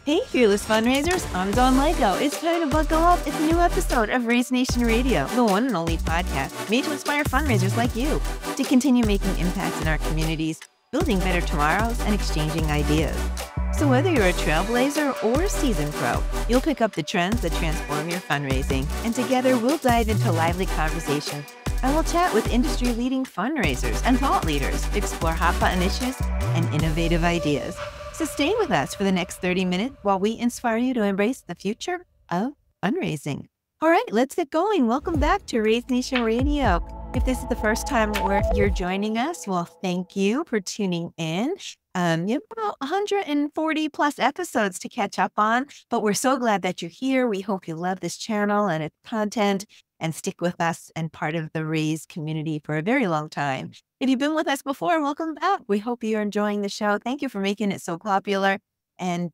Hey, fearless fundraisers, I'm Dawn Lego. It's time to buckle up. It's a new episode of Raise Nation Radio, the one and only podcast made to inspire fundraisers like you to continue making impacts in our communities, building better tomorrows, and exchanging ideas. So whether you're a trailblazer or a seasoned pro, you'll pick up the trends that transform your fundraising, and together we'll dive into lively conversation. And we'll chat with industry-leading fundraisers and thought leaders to explore hot-button issues and innovative ideas. So stay with us for the next 30 minutes while we inspire you to embrace the future of fundraising. All right, let's get going. Welcome back to Raise Nation Radio. If this is the first time you're joining us, well, thank you for tuning in. You have about 140 plus episodes to catch up on, but we're so glad that you're here. We hope you love this channel and its content and stick with us and part of the Raise community for a very long time. If you've been with us before, welcome back. We hope you're enjoying the show. Thank you for making it so popular. And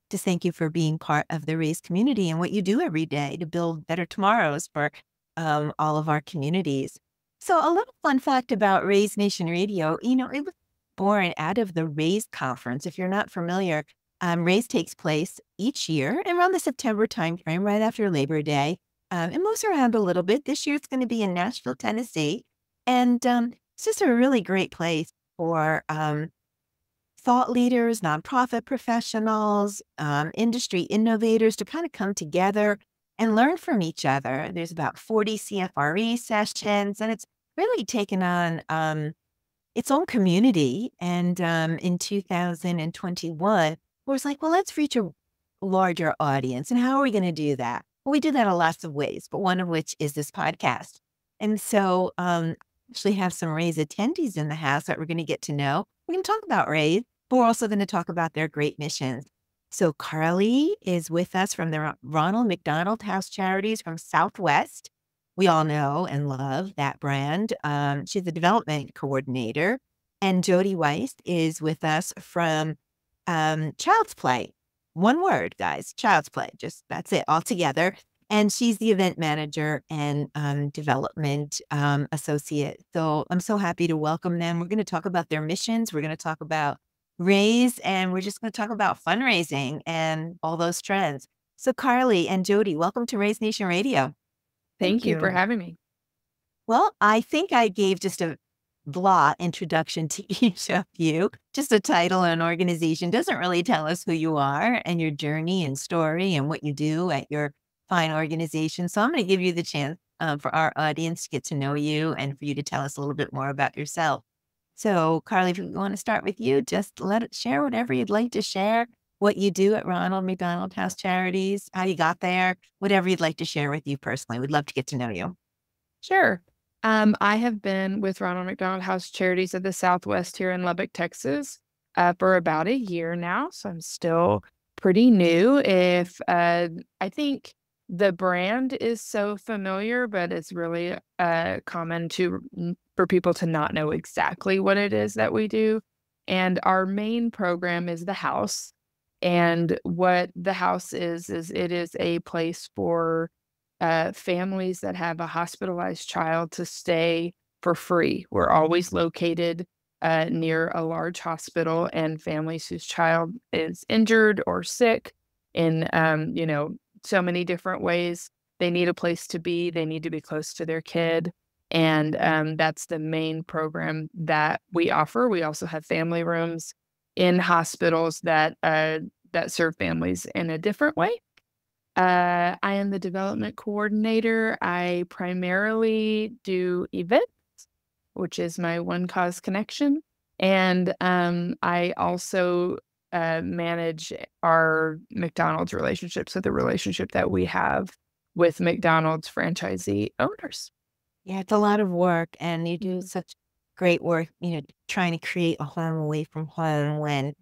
just thank you for being part of the Raise community and what you do every day to build better tomorrows for all of our communities. So a little fun fact about Raise Nation Radio, it was born out of the Raise conference. If you're not familiar, Raise takes place each year around the September timeframe, right after Labor Day. It moves around a little bit. This year it's going to be in Nashville, Tennessee. And it's just a really great place for thought leaders, nonprofit professionals, industry innovators to kind of come together and learn from each other. There's about 40 CFRE sessions, and it's really taken on its own community. And in 2021, it was like, well, let's reach a larger audience. And how are we going to do that? Well, we do that in lots of ways, but one of which is this podcast. And so actually have some Raise attendees in the house that we're going to get to know. We're going to talk about Raise, but we're also going to talk about their great missions. So Carley is with us from the Ronald McDonald House Charities from Southwest. We all know and love that brand. She's the development coordinator. And Jodie Weiss is with us from Child's Play. One word, guys, Child's Play. Just that's it all together. And she's the event manager and development associate. So I'm so happy to welcome them. We're going to talk about their missions. We're going to talk about Raise, and we're just going to talk about fundraising and all those trends. So Carley and Jodie, welcome to Raise Nation Radio. Thank you for having me. Well, I think I gave just a blah introduction to each of you. Just a title and organization doesn't really tell us who you are and your journey and story and what you do at your fine organization. So I'm going to give you the chance for our audience to get to know you and for you to tell us a little bit more about yourself. So Carley, if we want to start with you, just share whatever you'd like to share, what you do at Ronald McDonald House Charities, how you got there, whatever you'd like to share with you personally. We'd love to get to know you. Sure. I have been with Ronald McDonald House Charities of the Southwest here in Lubbock, Texas, for about a year now. So I'm still pretty new. I think the brand is so familiar, but it's really common for people to not know exactly what it is that we do. And our main program is the house. And what the house is it is a place for families that have a hospitalized child to stay for free. We're always located near a large hospital, and families whose child is injured or sick in, so many different ways. They need a place to be. They need to be close to their kid. And that's the main program that we offer. We also have family rooms in hospitals that serve families in a different way. I am the development coordinator. I primarily do events, which is my one cause connection. And I also manage our McDonald's relationships, so the relationship that we have with McDonald's franchisee owners. Yeah, it's a lot of work, and you do such great work, trying to create a home away from home when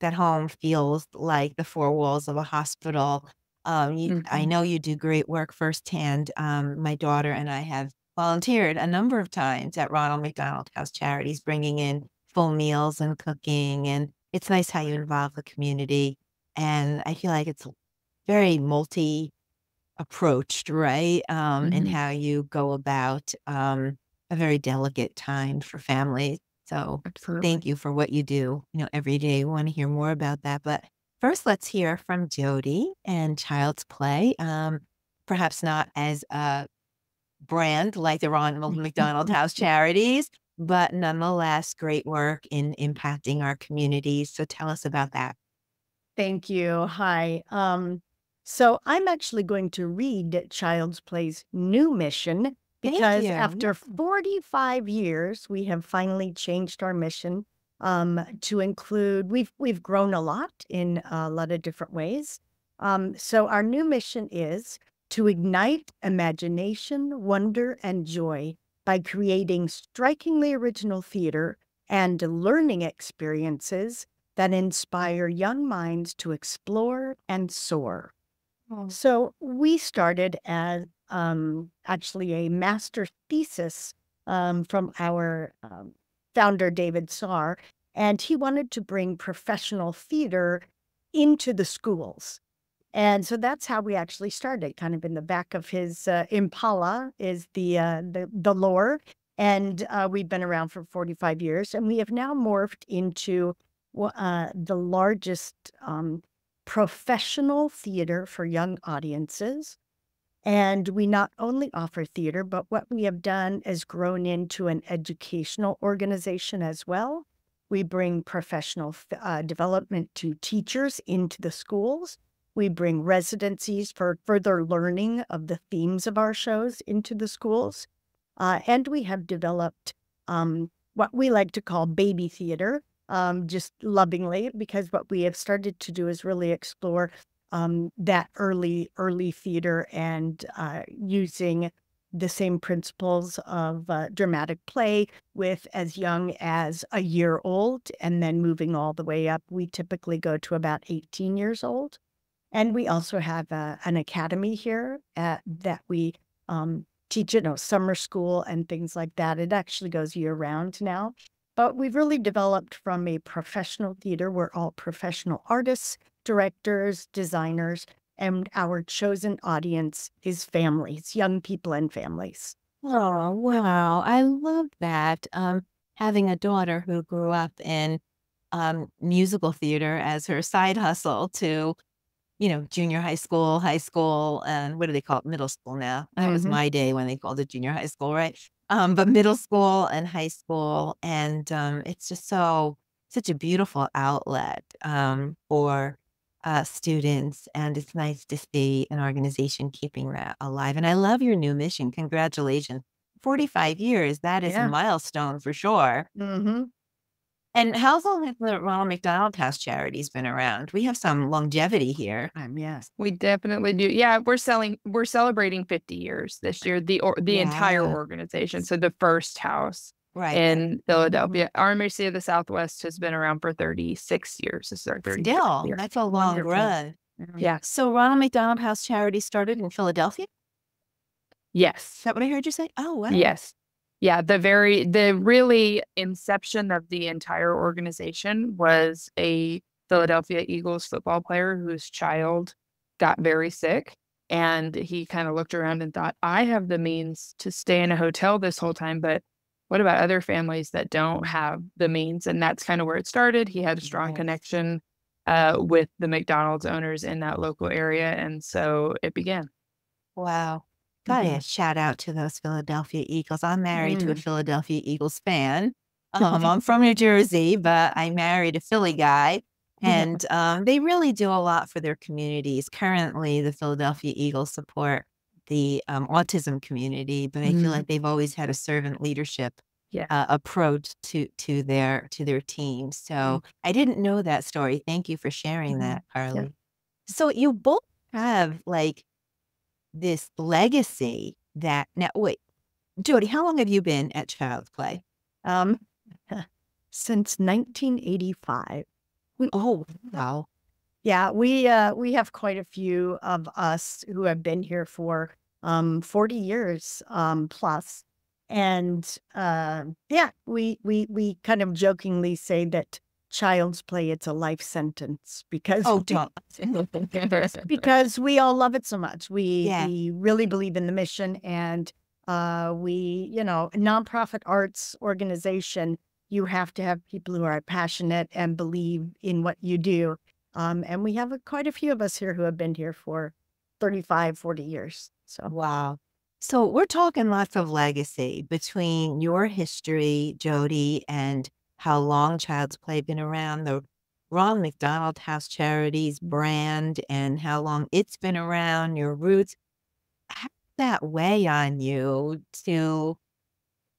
that home feels like the four walls of a hospital. I know you do great work firsthand. My daughter and I have volunteered a number of times at Ronald McDonald House Charities, bringing in full meals and cooking. And it's nice how you involve the community. And I feel like it's very multi-approached, right? In how you go about a very delicate time for families. So Absolutely. Thank you for what you do, every day. We want to hear more about that. But First, let's hear from Jodie and Child's Play. Perhaps not as a brand like the Ronald McDonald House Charities, but nonetheless, great work in impacting our communities. So tell us about that. Thank you. Hi. So I'm actually going to read Child's Play's new mission because after 45 years, we have finally changed our mission to include, we've grown a lot in a lot of different ways. So our new mission is to ignite imagination, wonder, and joy by creating strikingly original theater and learning experiences that inspire young minds to explore and soar. So we started as actually a master thesis from our founder, David Saar, and he wanted to bring professional theater into the schools. And so that's how we actually started. Kind of in the back of his Impala is the lore, and we've been around for 45 years, and we have now morphed into the largest professional theater for young audiences. And we not only offer theater, but what we have done is grown into an educational organization as well. We bring professional development to teachers into the schools. We bring residencies for further learning of the themes of our shows into the schools. And we have developed what we like to call baby theater, just lovingly, because what we have started to do is really explore that early theater and using the same principles of dramatic play with as young as a year old and then moving all the way up. We typically go to about 18 years old. And we also have an academy here that we teach, summer school and things like that. It actually goes year round now. But we've really developed from a professional theater. We're all professional artists, directors, designers, and our chosen audience is families, young people and families. Oh, wow. I love that. Having a daughter who grew up in musical theater as her side hustle to, junior high school, and what do they call it? Middle school now. That was my day when they called it junior high school, right? But middle school and high school. And it's just such a beautiful outlet for students. And it's nice to see an organization keeping that alive. And I love your new mission. Congratulations. 45 years. That is a milestone for sure. And how long has the Ronald McDonald House Charities been around? We have some longevity here. Yes, we definitely do. Yeah, we're celebrating 50 years this year. The entire organization. So the first house in Philadelphia. Our Mercy of the Southwest has been around for 36 years. This is our 35th year. That's a long run. Yeah. So Ronald McDonald House Charities started in Philadelphia? Yes. Is that what I heard you say? Oh, wow. Yes. Yeah, the really inception of the entire organization was a Philadelphia Eagles football player whose child got very sick. And he kind of looked around and thought, I have the means to stay in a hotel this whole time, but what about other families that don't have the means? And that's kind of where it started. He had a strong connection with the McDonald's owners in that local area. And so it began. Wow. Gotta shout out to those Philadelphia Eagles. I'm married to a Philadelphia Eagles fan. I'm from New Jersey, but I married a Philly guy. And they really do a lot for their communities. Currently, the Philadelphia Eagles support the autism community, but I feel like they've always had a servant leadership approach to their team. So I didn't know that story. Thank you for sharing that, Carley. Yeah. So you both have this legacy that now wait, Jodie, how long have you been at Child's Play? Since 1985. Oh, wow. Yeah, we have quite a few of us who have been here for 40 years plus. And we kind of jokingly say that Child's Play, it's a life sentence because because we all love it so much. We really believe in the mission, and nonprofit arts organization, you have to have people who are passionate and believe in what you do. And we have quite a few of us here who have been here for 35, 40 years. So, Wow. So we're talking lots of legacy between your history, Jodie, and how long Child's Play been around, the Ronald McDonald House Charities brand, and how long it's been around, your roots. How does that weigh on you to,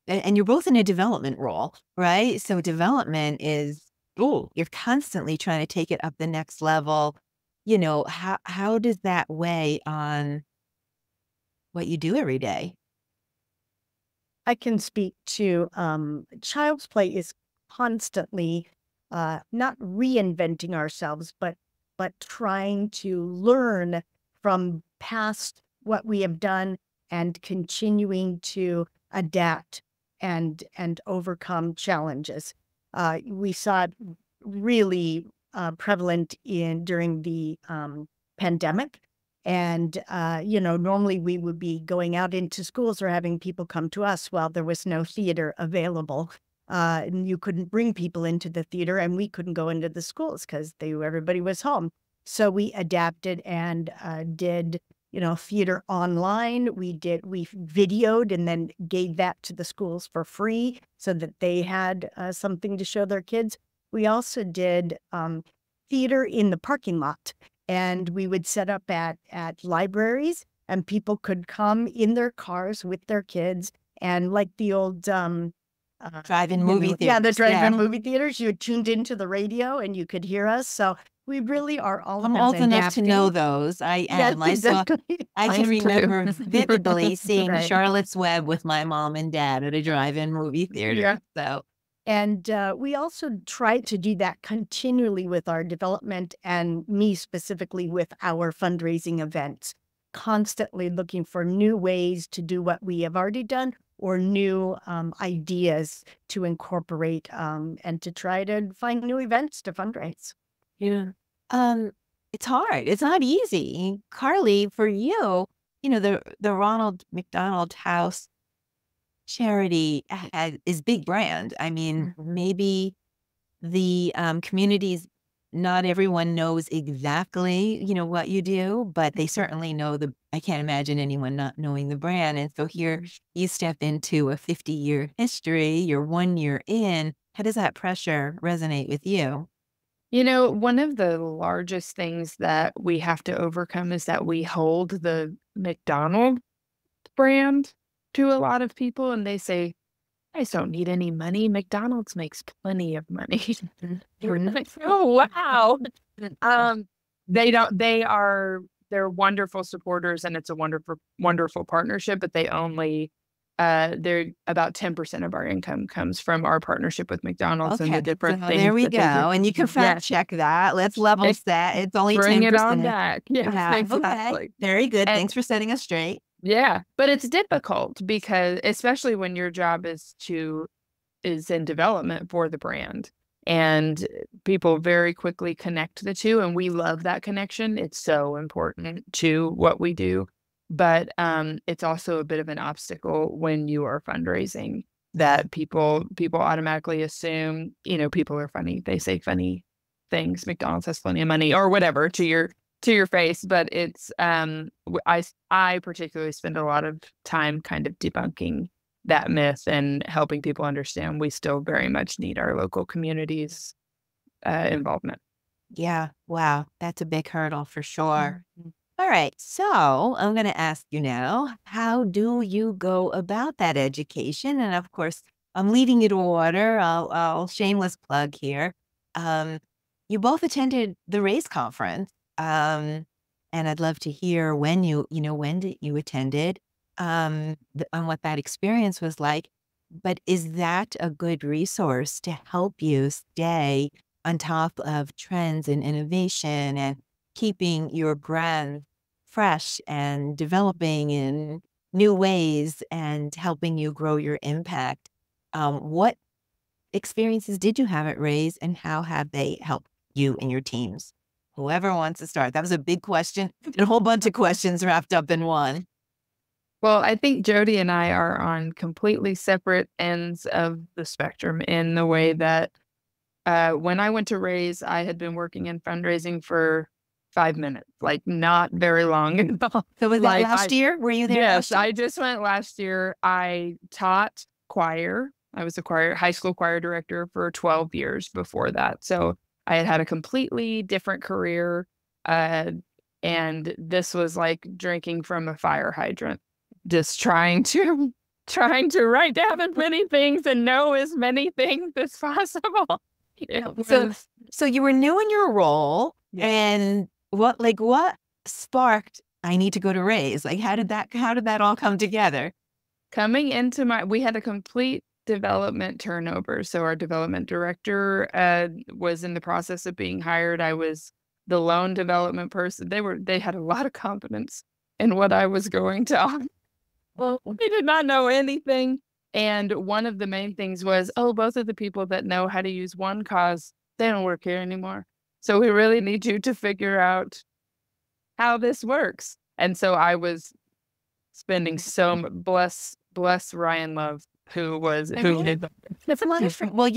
and you're both in a development role, right? So development is, oh, you're constantly trying to take it up the next level. How does that weigh on what you do every day? I can speak to Child's Play is constantly not reinventing ourselves, but trying to learn from past what we have done and continuing to adapt and overcome challenges. We saw it really prevalent during the pandemic. And, normally we would be going out into schools or having people come to us. Well, there was no theater available. And you couldn't bring people into the theater, and we couldn't go into the schools because everybody was home. So we adapted and did, theater online. We videoed and then gave that to the schools for free so that they had something to show their kids. We also did theater in the parking lot. And we would set up at libraries, and people could come in their cars with their kids. And like the old Drive-in movie theaters. Yeah, the drive-in movie theaters. You tuned into the radio and you could hear us. So we really are all I'm old enough to know those. I am. Yes, exactly. I can remember vividly seeing Charlotte's Web with my mom and dad at a drive-in movie theater. Yeah. So. And we also try to do that continually with our development, and me specifically with our fundraising events, constantly looking for new ways to do what we have already done or new ideas to incorporate and to try to find new events to fundraise. Yeah. It's hard. It's not easy. Carley, for you, the Ronald McDonald House charity is big brand. I mean, maybe the communities, not everyone knows exactly, what you do, but they certainly know I can't imagine anyone not knowing the brand. And so here you step into a 50-year history, you're 1 year in. How does that pressure resonate with you? One of the largest things that we have to overcome is that we hold the McDonald's brand to a lot of people, and they say, I just don't need any money. McDonald's makes plenty of money. We're like, oh, wow. They're wonderful supporters, and it's a wonderful, wonderful partnership, but they're about 10% of our income comes from our partnership with McDonald's and the different things. There we go. And you can fact check that. Let's level set. It's only 10%. Bring it on back. Yeah, exactly. Okay. Very good. Thanks for setting us straight. Yeah, but it's difficult because especially when your job is in development for the brand, and people very quickly connect the two, and we love that connection. It's so important to what we do, but it's also a bit of an obstacle when you are fundraising that people automatically assume, people are funny. They say funny things. McDonald's has plenty of money or whatever to your face, but it's I particularly spend a lot of time kind of debunking that myth and helping people understand we still very much need our local community's involvement. Yeah. Wow. That's a big hurdle for sure. Mm-hmm. All right. So I'm going to ask you now, how do you go about that education? And of course, I'm leading you to water. I'll shameless plug here. You both attended the RAISE conference. And I'd love to hear when you attended, on what that experience was like. But is that a good resource to help you stay on top of trends and innovation and keeping your brand fresh and developing in new ways and helping you grow your impact? What experiences did you have at RAISE, and how have they helped you and your teams? Whoever wants to start. That was a big question, a whole bunch of questions wrapped up in one. Well, I think Jodie and I are on completely separate ends of the spectrum in the way that When I went to Raise, I had been working in fundraising for 5 minutes, like not very long at all. So was that Like last year? Were you there yes, last year? I just went last year. I taught choir. I was a high school choir director for 12 years before that. So I had a completely different career. Uh, and this was like drinking from a fire hydrant, just trying to write down as many things and know as many things as possible. So you were new in your role, Yeah. and what sparked I need to go to Raise? Like how did that all come together? Coming into we had a complete development turnover. So our development director was in the process of being hired. I was the lone development person. They had a lot of confidence in what I was going to offer. Well, they did not know anything. And one of the main things was, both of the people that know how to use OneCause, they don't work here anymore. So we really need you to figure out how this works. And so I was spending bless Ryan Love, who did That's wonderful. Well,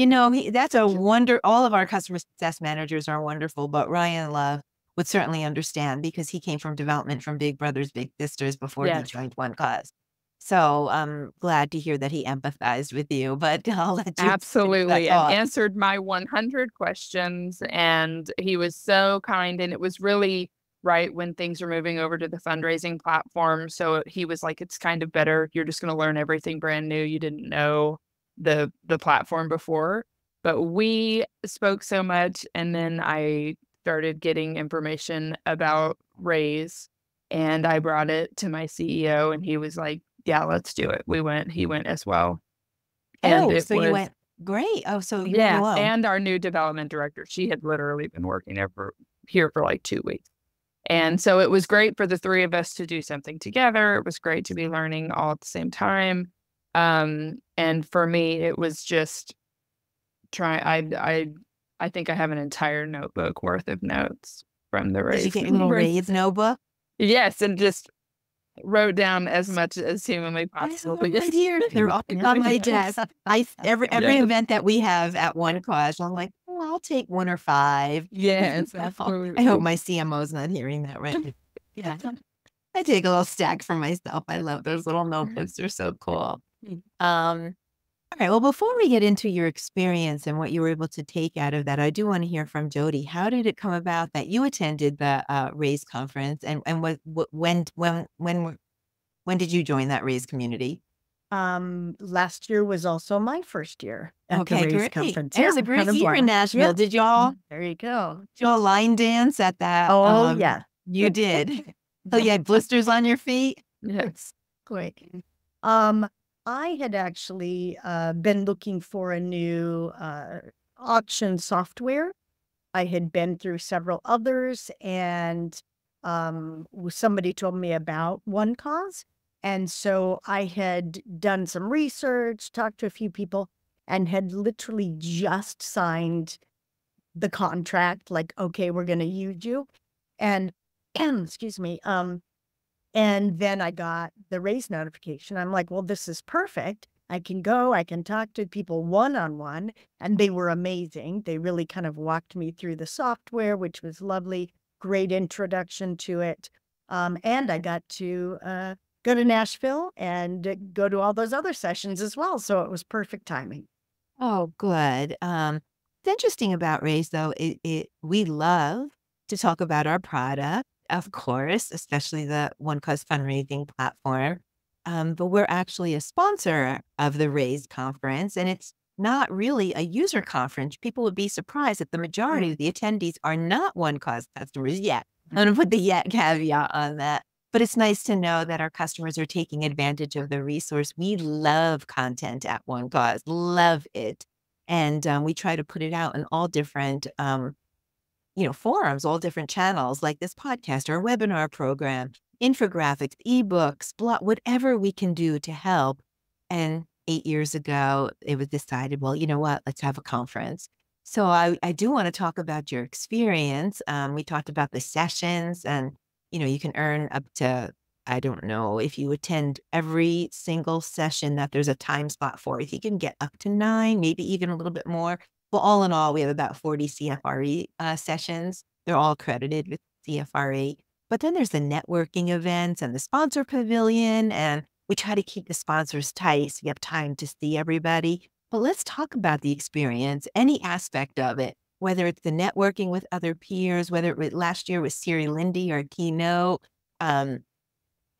that's a wonder. All of our customer success managers are wonderful, but Ryan Love would certainly understand because he came from development from Big Brothers Big Sisters before he joined OneCause. So I'm glad to hear that he empathized with you, but I'll let you absolutely and answered my 100 questions. And he was so kind. And it was really right when things were moving over to the fundraising platform. So he was like, it's kind of better. You're just going to learn everything brand new. You didn't know the platform before. But we spoke so much. And then I started getting information about Raise. And I brought it to my CEO, and he was like, yeah, let's do it. He went as well. And you went, great. Oh, so you went alone. And our new development director, she had literally been working here for like 2 weeks. And so it was great for the three of us to do something together. It was great to be learning all at the same time. And for me, it was just I think I have an entire notebook worth of notes from the Raise. Did you get a little Raise notebook? Yes, and just wrote down as much as humanly possible. Right here. They're all on my desk. Every event that we have at OneCause, I'm like, I'll take 1 or 5. Yes, absolutely. I hope my CMO is not hearing that right. Yeah. I take a little stack for myself. I love those little notebooks. They're so cool. All right. Well, before we get into your experience and what you were able to take out of that, I do want to hear from Jodie. How did it come about that you attended the Raise conference, and when did you join that Raise community? Last year was also my first year at the Raise conference. It was a great year in Nashville. Did y'all? There you go. Did y'all line dance at that? Oh, yeah. You did. So you had blisters on your feet? Yes. Great. I had actually been looking for a new auction software. I had been through several others, and somebody told me about OneCause. And so I had done some research, talked to a few people, and had literally just signed the contract, like, okay, we're going to use you. And excuse me. And then I got the Raise notification. I'm like, well, this is perfect. I can go, I can talk to people one-on-one, and they were amazing. They really kind of walked me through the software, which was lovely, great introduction to it. And I got to go to Nashville and go to all those other sessions as well. So it was perfect timing. Oh, good. It's interesting about Raise, though, we love to talk about our product, of course, especially the OneCause fundraising platform. But we're actually a sponsor of the Raise conference, and it's not really a user conference. People would be surprised that the majority of the attendees are not OneCause customers yet. I'm going to put the yet caveat on that. But it's nice to know that our customers are taking advantage of the resource. We love content at OneCause, love it. And we try to put it out in all different forums, all different channels, like this podcast, our webinar program, infographics, ebooks, blog, whatever we can do to help. And 8 years ago, it was decided, well, you know what, let's have a conference. So I do want to talk about your experience. We talked about the sessions, and, you can earn up to, I don't know, if you attend every single session that there's a time slot for, if you can get up to 9, maybe even a little bit more, Well, all in all, we have about 40 CFRE sessions. They're all credited with CFRE. But then there's the networking events and the sponsor pavilion, and we try to keep the sponsors tight so you have time to see everybody. But let's talk about the experience, any aspect of it, whether it's the networking with other peers, whether it was last year with Siri Lindy or keynote, the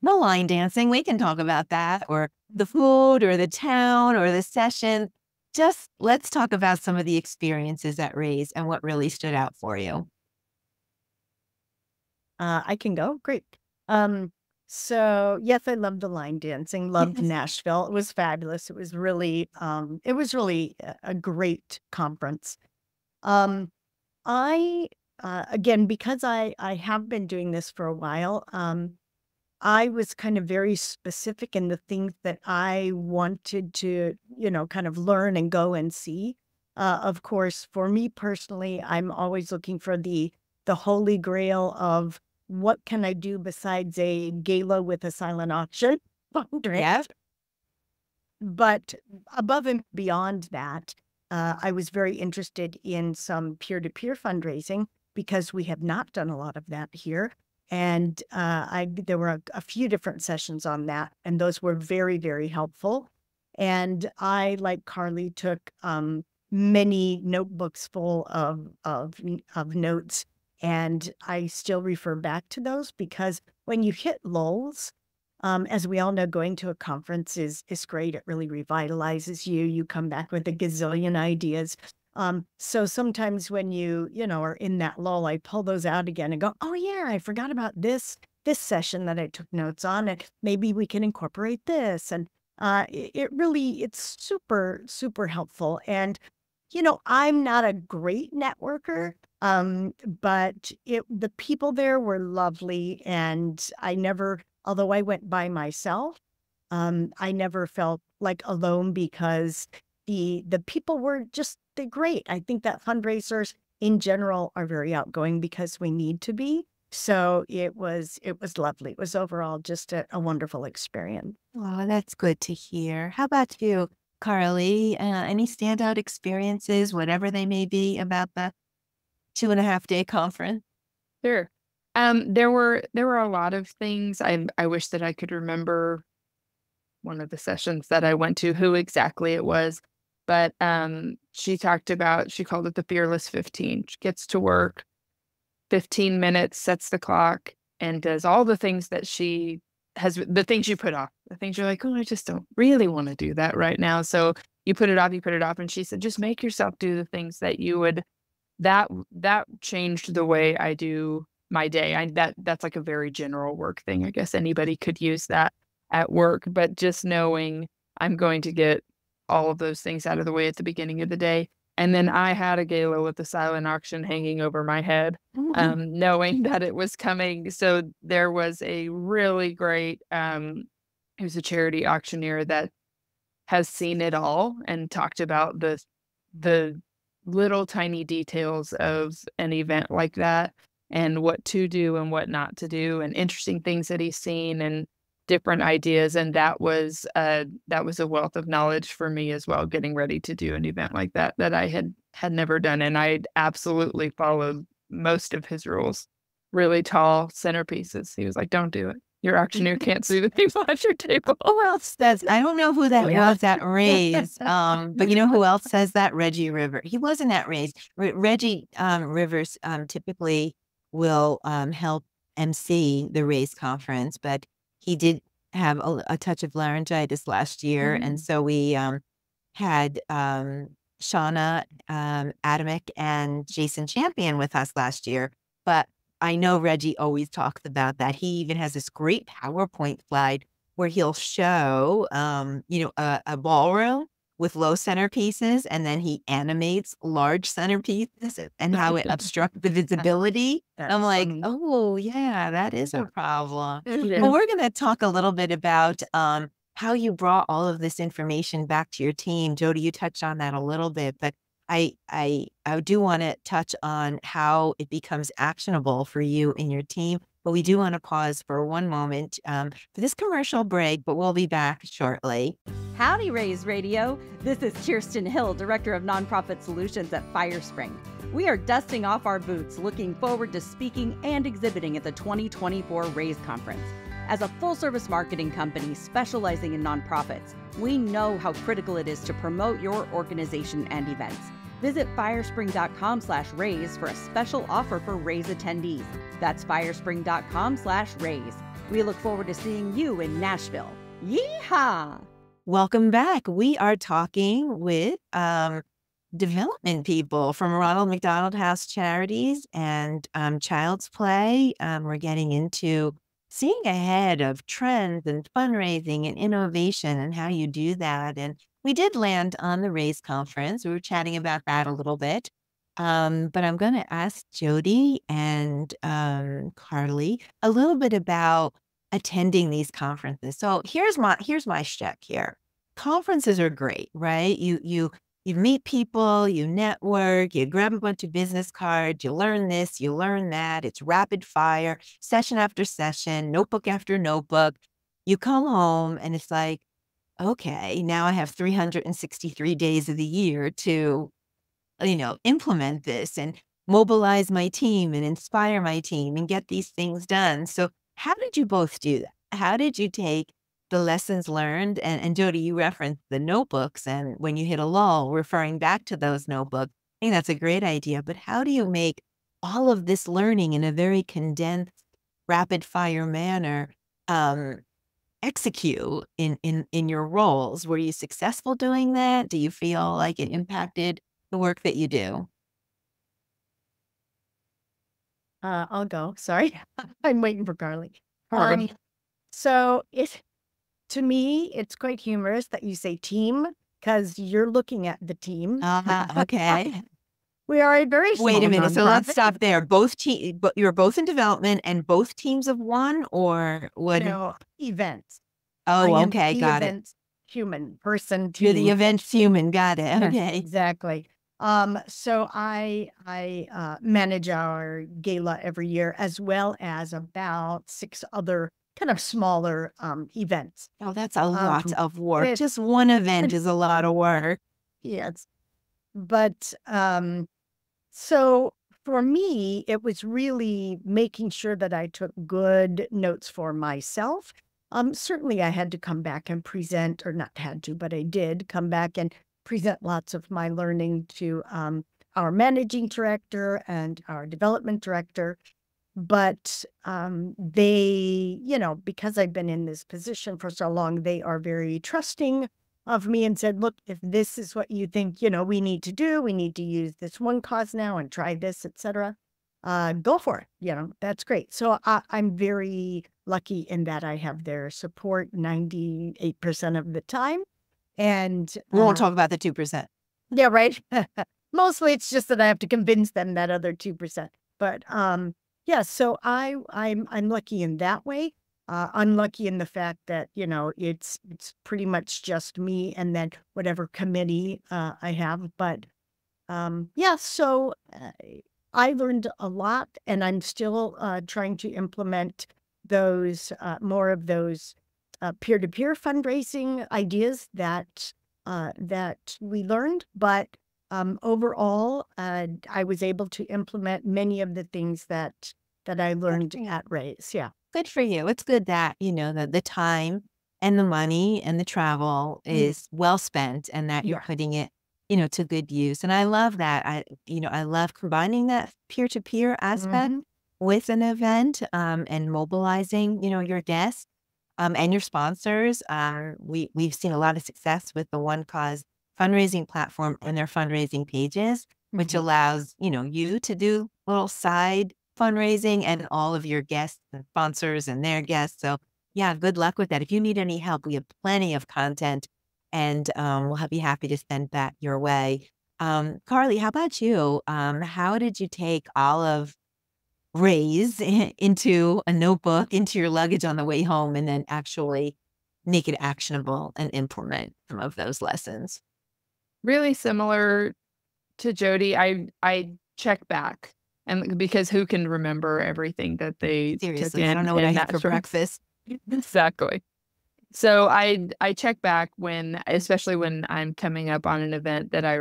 line dancing, we can talk about that, or the food or the town or the session. Just let's talk about some of the experiences at Raise and what really stood out for you. I can go. Great. So yes, I loved the line dancing, loved Nashville. It was fabulous. It was really a great conference. I again, because I have been doing this for a while, I was kind of very specific in the things that I wanted to, kind of learn and go and see. Of course, for me personally, I'm always looking for the holy grail of what can I do besides a gala with a silent auction fundraiser. Yeah. But above and beyond that, I was very interested in some peer-to-peer fundraising because we have not done a lot of that here. And there were a few different sessions on that, and those were very, very helpful. And I, like Carley, took many notebooks full of notes, and I still refer back to those because when you hit lulls, as we all know, going to a conference is great. It really revitalizes you. You come back with a gazillion ideas. So sometimes when you are in that lull, I pull those out again and go, oh yeah, I forgot about this session that I took notes on, and maybe we can incorporate this. And it's super, super helpful. And, I'm not a great networker, but the people there were lovely. And although I went by myself, I never felt like alone because the people were they're great. I think that fundraisers in general are very outgoing because we need to be. So it was lovely. It was overall just a wonderful experience. Oh, that's good to hear. How about you, Carly? Any standout experiences, whatever they may be, about the 2.5-day conference? Sure. There were a lot of things. I wish that I could remember one of the sessions that I went to, who exactly it was. But she called it the Fearless 15. She gets to work 15 minutes, sets the clock, and does all the things that the things you put off, the things you're like, oh, I just don't really want to do that right now. So you put it off. And she said, just make yourself do the things that you would, that changed the way I do my day. That's like a very general work thing. I guess anybody could use that at work, but just knowing I'm going to get all of those things out of the way at the beginning of the day. And then I had a gala with the silent auction hanging over my head, knowing that it was coming. So there was a really great, it was a charity auctioneer that has seen it all and talked about the little tiny details of an event like that and what to do and what not to do and interesting things that he's seen and different ideas. And that was a wealth of knowledge for me as well, getting ready to do an event like that I had never done. And I absolutely followed most of his rules. Really tall centerpieces. He was like, don't do it. Your auctioneer can't see the people at your table. Who else says? I don't know who that was at Raise, but you know who else says that? Reggie Rivers. He wasn't at Raise. Reggie Rivers typically will help MC the Raise conference, but he did have a touch of laryngitis last year, and so we had Shauna Adamek and Jason Champion with us last year. But I know Reggie always talks about that. He even has this great PowerPoint slide where he'll show, a ballroom with low centerpieces, and then he animates large centerpieces and how it obstructs the visibility. I'm like, oh, yeah, that is a problem. Well, we're going to talk a little bit about how you brought all of this information back to your team. Jodie, you touched on that a little bit, but I do want to touch on how it becomes actionable for you and your team. But we do want to pause for one moment for this commercial break, but we'll be back shortly. Howdy, Raise Radio. This is Kirsten Hill, Director of Nonprofit Solutions at Firespring. We are dusting off our boots, looking forward to speaking and exhibiting at the 2024 Raise Conference. As a full-service marketing company specializing in nonprofits, we know how critical it is to promote your organization and events. Visit firespring.com/raise for a special offer for Raise attendees. That's firespring.com/raise. We look forward to seeing you in Nashville. Yeehaw! Welcome back. We are talking with development people from Ronald McDonald House Charities and Child's Play. We're getting into seeing ahead of trends and fundraising and innovation and how you do that. And we did land on the Raise conference. We were chatting about that a little bit. But I'm going to ask Jodie and Carley a little bit about attending these conferences. So here's my shtick here. Conferences are great, right? You meet people, you network, you grab a bunch of business cards, you learn this, you learn that. It's rapid fire, session after session, notebook after notebook. You come home and it's like, okay, now I have 363 days of the year to, implement this and mobilize my team and inspire my team and get these things done. So how did you both do that? How did you take the lessons learned? And Jodie, you referenced the notebooks, and when you hit a lull, referring back to those notebooks. I think that's a great idea. But how do you make all of this learning in a very condensed, rapid fire manner execute in your roles? Were you successful doing that? Do you feel like it impacted the work that you do? I'll go. Sorry. I'm waiting for Carly. Carly. So to me, it's quite humorous that you say team because you're looking at the team. Okay. We are a very small Wait a minute. So let's nonprofit. stop there. But you're both in development and both teams of one, or what? No, events. I Oh, am okay. the Got it. events human person. You're the team. events human. Got it. Yes, Okay. exactly. So I manage our gala every year, as well as about 6 other kind of smaller events. Oh, that's a lot of work. it- Just one event is a lot of work. Yes, but so for me, it was really making sure that I took good notes for myself. Certainly, I had to come back and present, or not had to, but I did come back and present lots of my learning to our managing director and our development director. But they, because I've been in this position for so long, they are very trusting of me and said, look, if this is what you think, we need to do, we need to use this one cause now and try this, etc. Go for it. That's great. So I'm very lucky in that I have their support 98% of the time. And We won't talk about the 2%. yeah, right. Mostly it's just that I have to convince them that other 2%. But yeah, so I'm lucky in that way. Unlucky in the fact that, it's pretty much just me and then whatever committee I have. But yeah, so I learned a lot, and I'm still trying to implement those more of those peer-to-peer fundraising ideas that we learned. But overall, I was able to implement many of the things that I learned at Raise. Yeah. Good for you. It's good that, the time and the money and the travel is well spent, and that you're Yeah. putting it, to good use. And I love that. I love combining that peer-to-peer aspect with an event and mobilizing, your guests and your sponsors. We've seen a lot of success with the One Cause fundraising platform and their fundraising pages, which allows, you to do little side fundraising and all of your guests and sponsors and their guests. So yeah, good luck with that. If you need any help, we have plenty of content, and we'll be happy to send that your way. Carley, how about you? How did you take all of Raise into a notebook, into your luggage on the way home, and then actually make it actionable and implement some of those lessons? Really similar to Jodie. I check back, and because who can remember everything that they took Seriously, in I don't know what I in had that for short- breakfast. Exactly. So I check back especially when I'm coming up on an event that I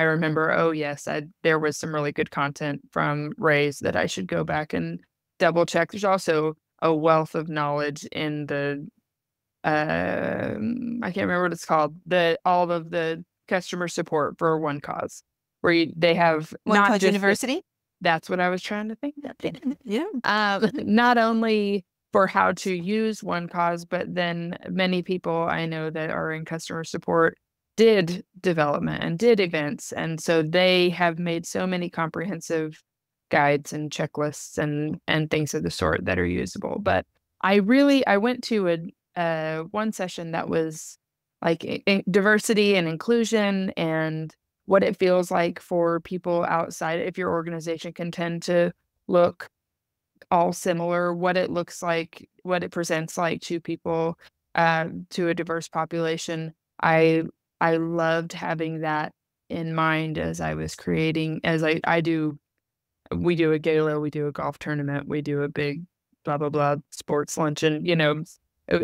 remember, oh yes, there was some really good content from Ray's that I should go back and double check. There's also a wealth of knowledge in the I can't remember what it's called, all of the customer support for One Cause, where they have One not Cause just University? that's what I was trying to think. Yeah. Not only for how to use One Cause, but then many people I know that are in customer support did development and did events. And so they have made so many comprehensive guides and checklists and things of the sort that are usable. But I went to one session that was like diversity and inclusion and what it feels like for people outside. If your organization can tend to look all similar, what it looks like, what it presents like to people, to a diverse population. I loved having that in mind as I was creating, we do a gala, we do a golf tournament, we do a big blah, blah, blah sports luncheon,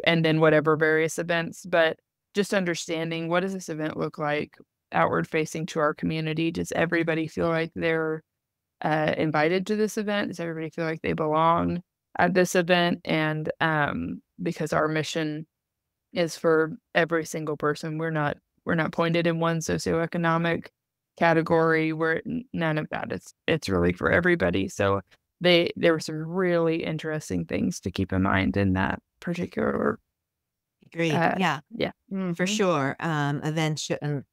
and then whatever various events. But just understanding, what does this event look like outward facing to our community? Does everybody feel like they're invited to this event? Does everybody feel like they belong at this event? And because our mission is for every single person, we're not pointed in one socioeconomic category. None of that. It's really for everybody. So there were some really interesting things to keep in mind in that particular. Agreed. Yeah, Yeah. for sure. Events shouldn't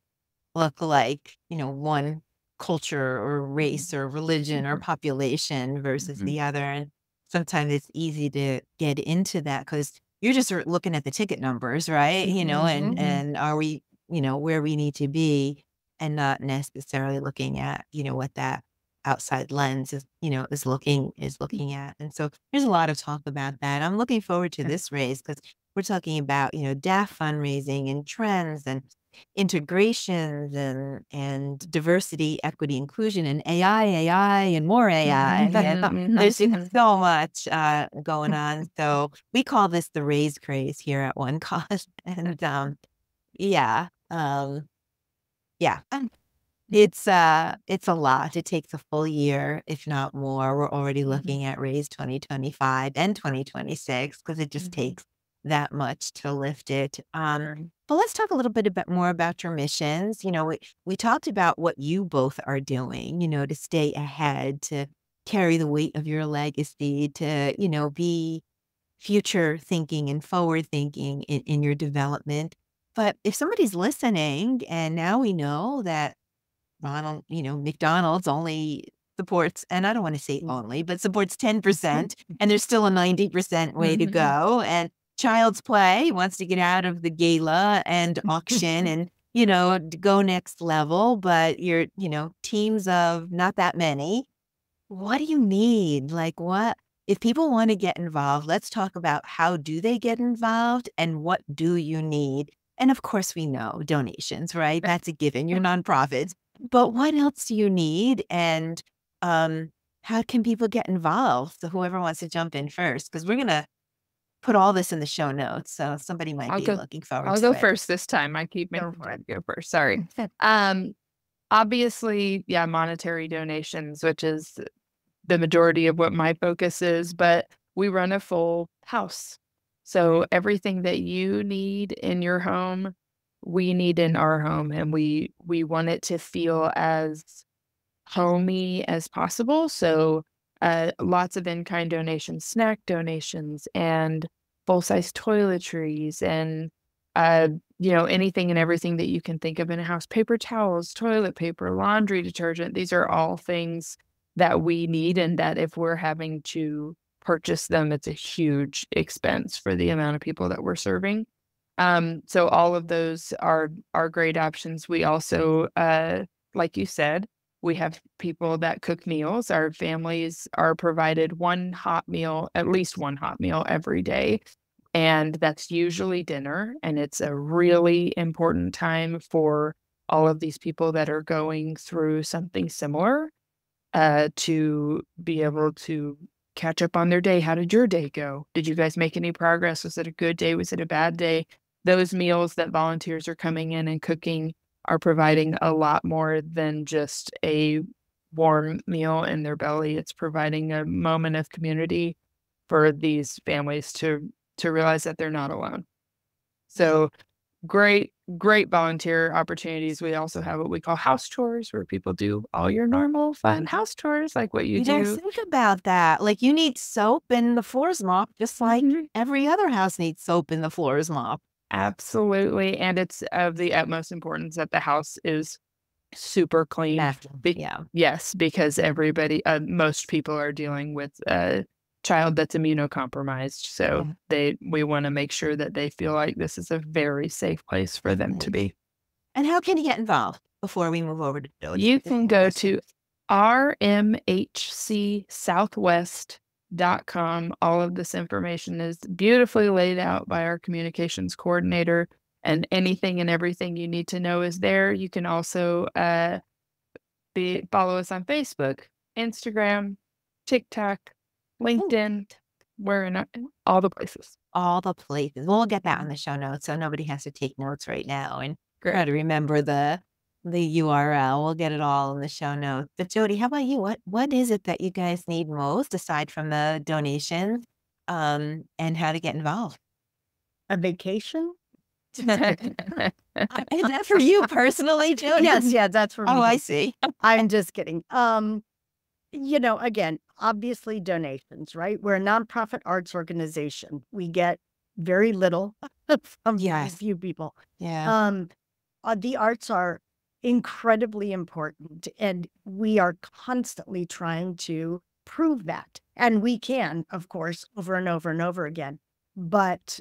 look like, one culture or race or religion or population versus the other. And sometimes it's easy to get into that because you're just looking at the ticket numbers, right? And are we, where we need to be, and not necessarily looking at, what that outside lens is looking at. And so there's a lot of talk about that. I'm looking forward to this raise because we're talking about, DAF fundraising and trends and integrations and diversity, equity, inclusion, and AI, and more AI. And there's so much going on. So we call this the raise craze here at One Cause. And it's a lot. It takes a full year, if not more. We're already looking at Raise 2025 and 2026 because it just takes that much to lift it. But let's talk a little bit more about your missions. We talked about what you both are doing, to stay ahead, to carry the weight of your legacy, to, be future thinking and forward thinking in your development. But if somebody's listening and now we know that McDonald's only supports, and I don't want to say only, but supports 10%, and there's still a 90% way to go. And Child's Play wants to get out of the gala and auction and, to go next level, but you're, teams of not that many. What do you need? Like if people want to get involved, let's talk about how do they get involved and what do you need? And of course we know donations, right? That's a given. You're nonprofits. But what else do you need? And how can people get involved? So whoever wants to jump in first, because we're going to put all this in the show notes. So somebody might be looking forward to it. I'll go first this time. I keep making sure I go first. Sorry. Obviously, monetary donations, which is the majority of what my focus is, but we run a full house. So everything that you need in your home, we need in our home, and we want it to feel as homey as possible. So lots of in-kind donations, snack donations, and full-size toiletries, and anything and everything that you can think of in a house. Paper towels, toilet paper, laundry detergent. These are all things that we need, and that if we're having to purchase them, it's a huge expense for the amount of people that we're serving. So all of those are great options. We also, like you said, we have people that cook meals. Our families are provided at least one hot meal every day. And that's usually dinner. And it's a really important time for all of these people that are going through something similar, to be able to catch up on their day. How did your day go? Did you guys make any progress? Was it a good day? Was it a bad day? Those meals that volunteers are coming in and cooking are providing a lot more than just a warm meal in their belly. It's providing a moment of community for these families to realize that they're not alone. So great volunteer opportunities. We also have what we call house chores, where people do all your normal fun house chores, like what you You do. don't think about that. Like, you need soap and the floors mopped, just like every other house needs soap and the floors mopped. Absolutely. And it's of the utmost importance that the house is super clean. Yeah. Yes, because everybody, most people are dealing with a child that's immunocompromised. So we want to make sure that they feel like this is a very safe place for them to be. And how can you get involved before we move over to Jodie? You can go to rmhcsouthwest.com. All of this information is beautifully laid out by our communications coordinator, and anything and everything you need to know is there. You can also follow us on Facebook, Instagram, TikTok, LinkedIn. We're in all the places. All the places. We'll get that on the show notes, so nobody has to take notes right now and try to remember the URL. We'll get it all in the show notes. But Jodie, how about you? What is it that you guys need most aside from the donations, and how to get involved? A vacation? Is that for you personally, Jodie? Yes, yeah, that's for me. Oh, I see. I'm just kidding. Again, obviously donations, right? We're a nonprofit arts organization. We get very little from a few people. Yeah. The arts are incredibly important, and we are constantly trying to prove that. And we can, of course, over and over and over again. But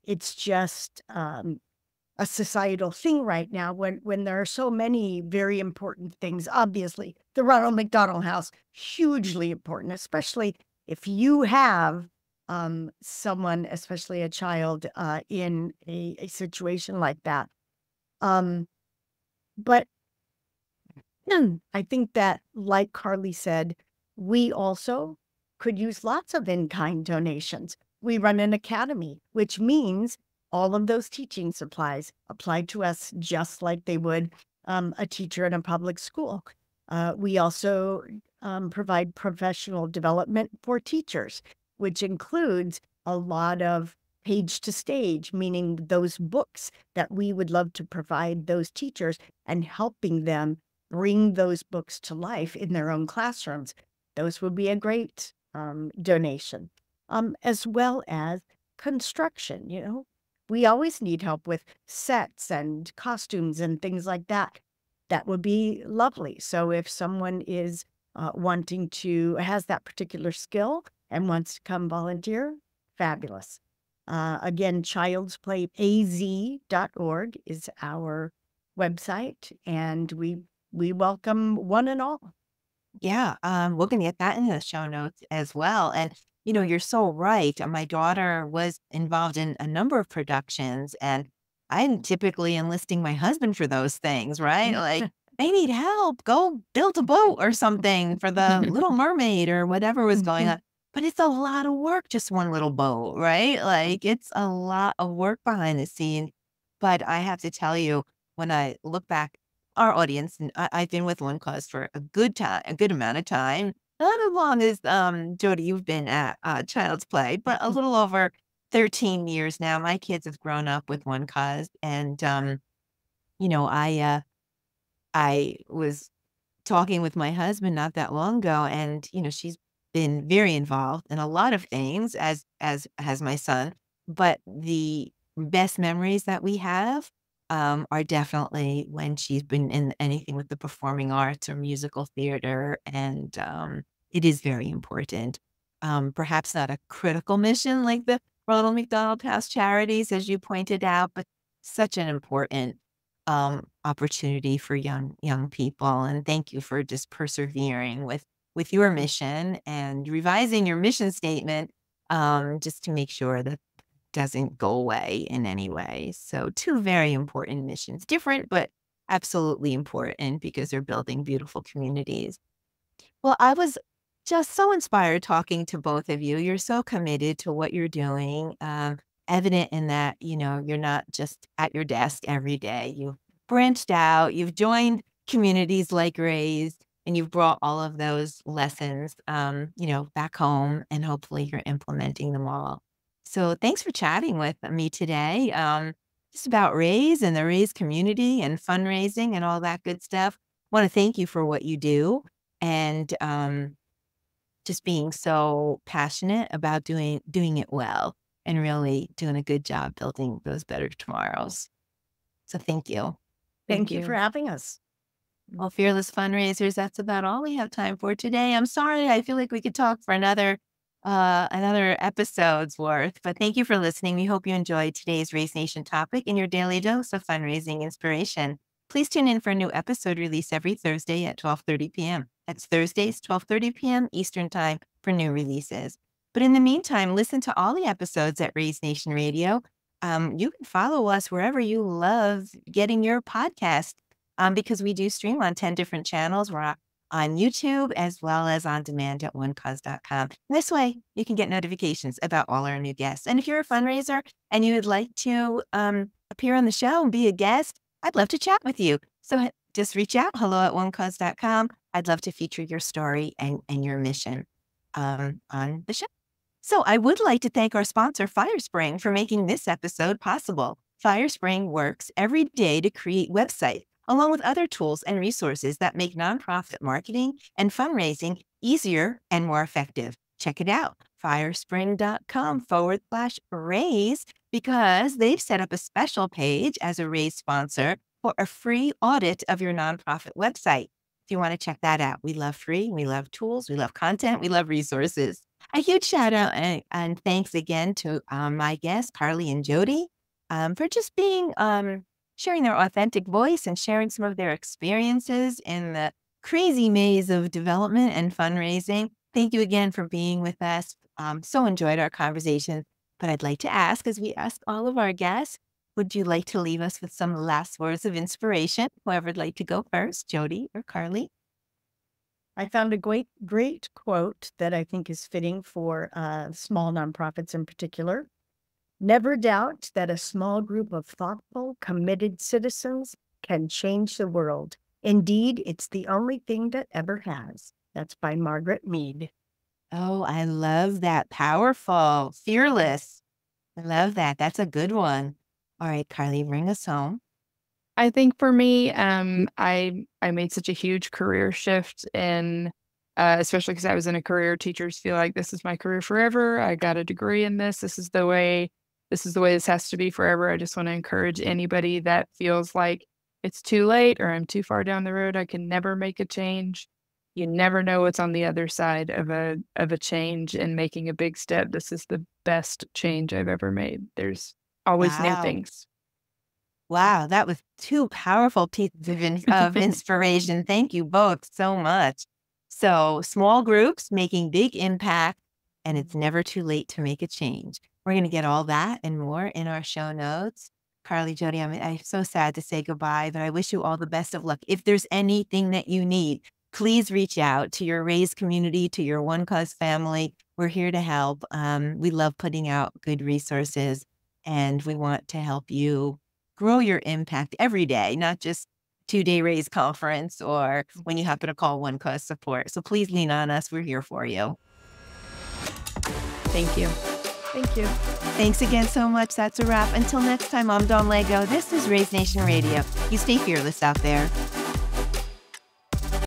it's just a societal thing right now when there are so many very important things. Obviously, the Ronald McDonald House, hugely important, especially if you have someone, especially a child, in a situation like that. But I think that, like Carley said, we also could use lots of in-kind donations. We run an academy, which means all of those teaching supplies apply to us just like they would a teacher in a public school. We also provide professional development for teachers, which includes a lot of page to stage, meaning those books that we would love to provide those teachers and helping them bring those books to life in their own classrooms. Those would be a great donation, as well as construction. We always need help with sets and costumes and things like that. That would be lovely. So if someone is has that particular skill and wants to come volunteer, fabulous. Again, childsplayaz.org is our website, and we welcome one and all. Yeah, we're going to get that in the show notes as well. And, you're so right. My daughter was involved in a number of productions, and I'm typically enlisting my husband for those things, right? Like, they need help. Go build a boat or something for the Little Mermaid or whatever was going on. But it's a lot of work, just one little boat, right? Like, it's a lot of work behind the scenes. But I have to tell you, when I look back, our audience, and I've been with One Cause for a good amount of time. Not as long as Jodie, you've been at Child's Play, but a little over 13 years now. My kids have grown up with One Cause, and I was talking with my husband not that long ago, and she's been very involved in a lot of things, as has my son. But the best memories that we have are definitely when she's been in anything with the performing arts or musical theater, and it is very important. Perhaps not a critical mission like the Ronald McDonald House Charities, as you pointed out, but such an important opportunity for young people. And thank you for just persevering with your mission and revising your mission statement, just to make sure that doesn't go away in any way. So 2 very important missions, different, but absolutely important because they're building beautiful communities. Well, I was just so inspired talking to both of you. You're so committed to what you're doing, evident in that, you're not just at your desk every day. You've branched out, you've joined communities like Raise, and you've brought all of those lessons, back home, and hopefully you're implementing them all. So thanks for chatting with me today, just about Raise and the Raise community and fundraising and all that good stuff. I want to thank you for what you do, and just being so passionate about doing it well and really doing a good job building those better tomorrows. So thank you. Thank you for having us. Well, Fearless Fundraisers, that's about all we have time for today. I'm sorry. I feel like we could talk for another episode's worth, but thank you for listening. We hope you enjoyed today's Raise Nation topic and your daily dose of fundraising inspiration. Please tune in for a new episode released every Thursday at 12:30 p.m. That's Thursdays, 12:30 p.m. Eastern Time for new releases. But in the meantime, listen to all the episodes at Raise Nation Radio. You can follow us wherever you love getting your podcast, because we do stream on 10 different channels. We're on YouTube as well as on demand at onecause.com. This way, you can get notifications about all our new guests. And if you're a fundraiser and you would like to appear on the show and be a guest, I'd love to chat with you. So just reach out, hello@onecause.com. I'd love to feature your story and your mission on the show. So I would like to thank our sponsor, FireSpring, for making this episode possible. FireSpring works every day to create websites, along with other tools and resources that make nonprofit marketing and fundraising easier and more effective. Check it out, firespring.com/raise, because they've set up a special page as a Raise sponsor for a free audit of your nonprofit website. If you want to check that out, we love free, we love tools, we love content, we love resources. A huge shout out and thanks again to my guests, Carley and Jodie, for just being sharing their authentic voice and sharing some of their experiences in the crazy maze of development and fundraising. Thank you again for being with us. So enjoyed our conversation. But I'd like to ask, as we ask all of our guests, would you like to leave us with some last words of inspiration? Whoever'd like to go first, Jodie or Carley? I found a great quote that I think is fitting for small nonprofits in particular. Never doubt that a small group of thoughtful, committed citizens can change the world. Indeed, it's the only thing that ever has. That's by Margaret Mead. Oh, I love that. Powerful, fearless. I love that. That's a good one. All right, Carley, bring us home. I think for me, I made such a huge career shift in, especially because I was in a career. Teachers feel like this is my career forever. I got a degree in this. This is the way this has to be forever. I just want to encourage anybody that feels like it's too late or I'm too far down the road. I can never make a change. You never know what's on the other side of a change and making a big step. This is the best change I've ever made. There's always new things. Wow, that was two powerful pieces of inspiration. Thank you both so much. So small groups making big impact, and it's never too late to make a change. We're going to get all that and more in our show notes. Carley, Jodie, I'm so sad to say goodbye, but I wish you all the best of luck. If there's anything that you need, please reach out to your Raise community, to your One Cause family. We're here to help. We love putting out good resources, and we want to help you grow your impact every day, not just 2-day Raise conference or when you happen to call One Cause support. So please lean on us. We're here for you. Thank you. Thank you. Thanks again so much. That's a wrap. Until next time, I'm Dawn Lego. This is Raise Nation Radio. You stay fearless out there.